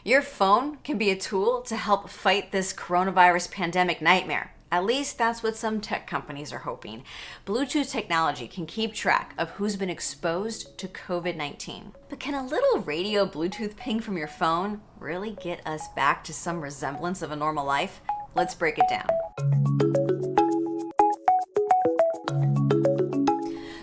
Your phone can be a tool to help fight this coronavirus pandemic nightmare. At least that's what some tech companies are hoping. Bluetooth technology can keep track of who's been exposed to COVID-19. But can a little radio Bluetooth ping from your phone really get us back to some resemblance of a normal life? Let's break it down.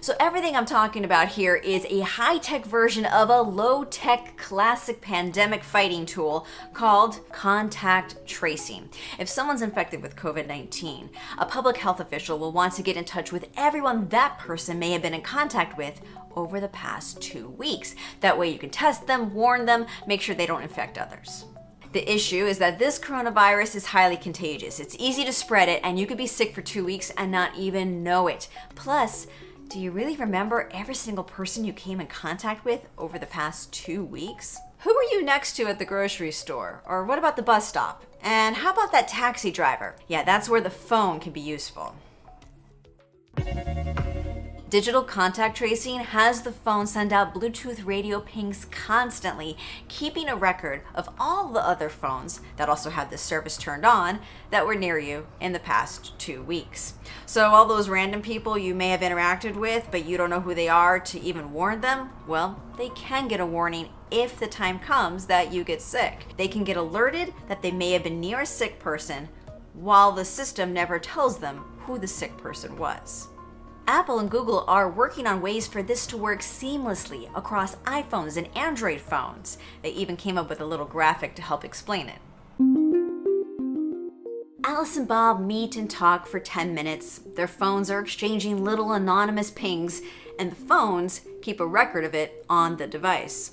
So everything I'm talking about here is a high-tech version of a low-tech classic pandemic fighting tool called contact tracing. If someone's infected with COVID-19, a public health official will want to get in touch with everyone that person may have been in contact with over the past 2 weeks. That way you can test them, warn them, make sure they don't infect others. The issue is that this coronavirus is highly contagious. It's easy to spread it, and you could be sick for 2 weeks and not even know it. Plus, do you really remember every single person you came in contact with over the past 2 weeks? Who were you next to at the grocery store? Or what about the bus stop? And how about that taxi driver? Yeah, that's where the phone can be useful. Digital contact tracing has the phone send out Bluetooth radio pings constantly, keeping a record of all the other phones that also have this service turned on that were near you in the past 2 weeks. So all those random people you may have interacted with, but you don't know who they are to even warn them, well, they can get a warning if the time comes that you get sick. They can get alerted that they may have been near a sick person while the system never tells them who the sick person was. Apple and Google are working on ways for this to work seamlessly across iPhones and Android phones. They even came up with a little graphic to help explain it. Alice and Bob meet and talk for 10 minutes. Their phones are exchanging little anonymous pings, and the phones keep a record of it on the device.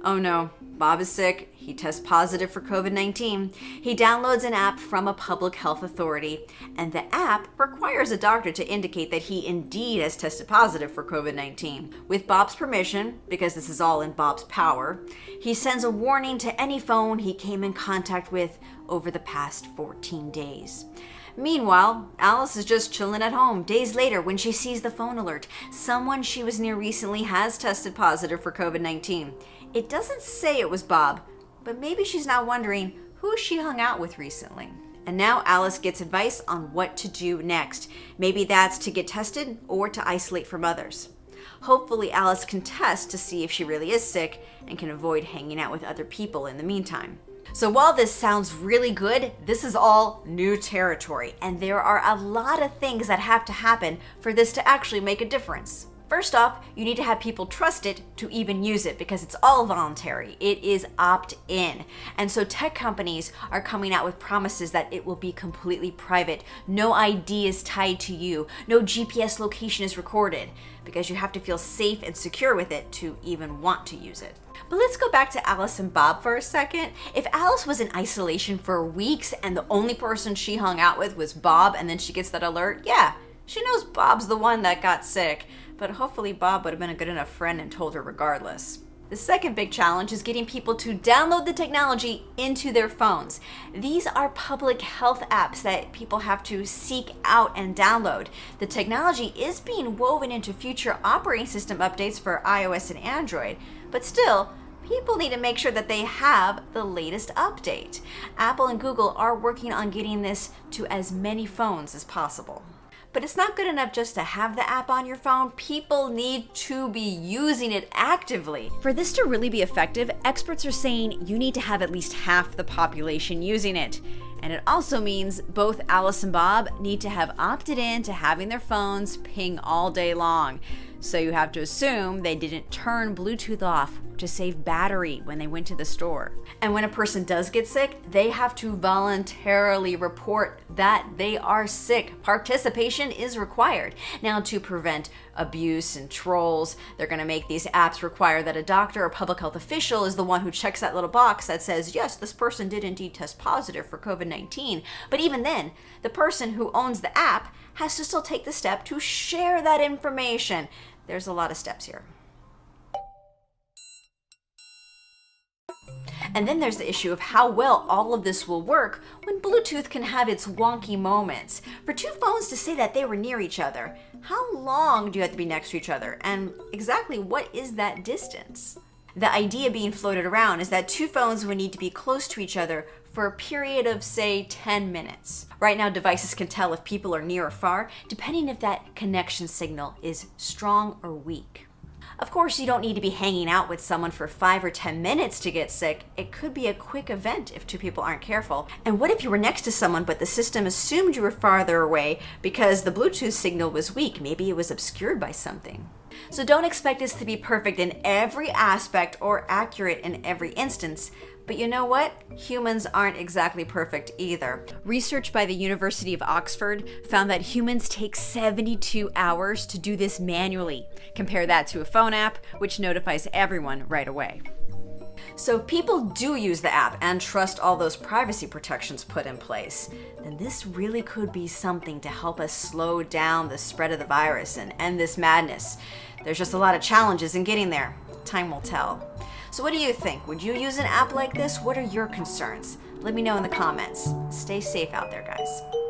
Oh no, Bob is sick. He tests positive for COVID-19. He downloads an app from a public health authority, and the app requires a doctor to indicate that he indeed has tested positive for COVID-19. With Bob's permission, because this is all in Bob's power, he sends a warning to any phone he came in contact with over the past 14 days. Meanwhile, Alice is just chilling at home days later when she sees the phone alert. Someone she was near recently has tested positive for COVID-19. It doesn't say it was Bob, but maybe she's now wondering who she hung out with recently. And now Alice gets advice on what to do next. Maybe that's to get tested or to isolate from others. Hopefully Alice can test to see if she really is sick and can avoid hanging out with other people in the meantime. So while this sounds really good, this is all new territory, and there are a lot of things that have to happen for this to actually make a difference. First off, you need to have people trust it to even use it because it's all voluntary. It is opt-in. And so tech companies are coming out with promises that it will be completely private. No ID is tied to you. No GPS location is recorded because you have to feel safe and secure with it to even want to use it. But let's go back to Alice and Bob for a second. If Alice was in isolation for weeks and the only person she hung out with was Bob and then she gets that alert, yeah, she knows Bob's the one that got sick, but hopefully Bob would have been a good enough friend and told her regardless. The second big challenge is getting people to download the technology into their phones. These are public health apps that people have to seek out and download. The technology is being woven into future operating system updates for iOS and Android, but still, people need to make sure that they have the latest update. Apple and Google are working on getting this to as many phones as possible. But it's not good enough just to have the app on your phone. People need to be using it actively. For this to really be effective, experts are saying you need to have at least half the population using it. And it also means both Alice and Bob need to have opted in to having their phones ping all day long. So you have to assume they didn't turn Bluetooth off to save battery when they went to the store. And when a person does get sick, they have to voluntarily report that they are sick. Participation is required. Now, to prevent abuse and trolls, they're going to make these apps require that a doctor or public health official is the one who checks that little box that says, yes, this person did indeed test positive for COVID-19. But even then, the person who owns the app has to still take the step to share that information. There's a lot of steps here. And then there's the issue of how well all of this will work when Bluetooth can have its wonky moments. For two phones to say that they were near each other, how long do you have to be next to each other? And exactly what is that distance? The idea being floated around is that two phones would need to be close to each other for a period of, say, 10 minutes. Right now, devices can tell if people are near or far, depending if that connection signal is strong or weak. Of course, you don't need to be hanging out with someone for 5 or 10 minutes to get sick. It could be a quick event if two people aren't careful. And what if you were next to someone, but the system assumed you were farther away because the Bluetooth signal was weak? Maybe it was obscured by something. So don't expect this to be perfect in every aspect or accurate in every instance. But you know what? Humans aren't exactly perfect either. Research by the University of Oxford found that humans take 72 hours to do this manually. Compare that to a phone app, which notifies everyone right away. So if people do use the app and trust all those privacy protections put in place, then this really could be something to help us slow down the spread of the virus and end this madness. There's just a lot of challenges in getting there. Time will tell. So what do you think? Would you use an app like this? What are your concerns? Let me know in the comments. Stay safe out there, guys.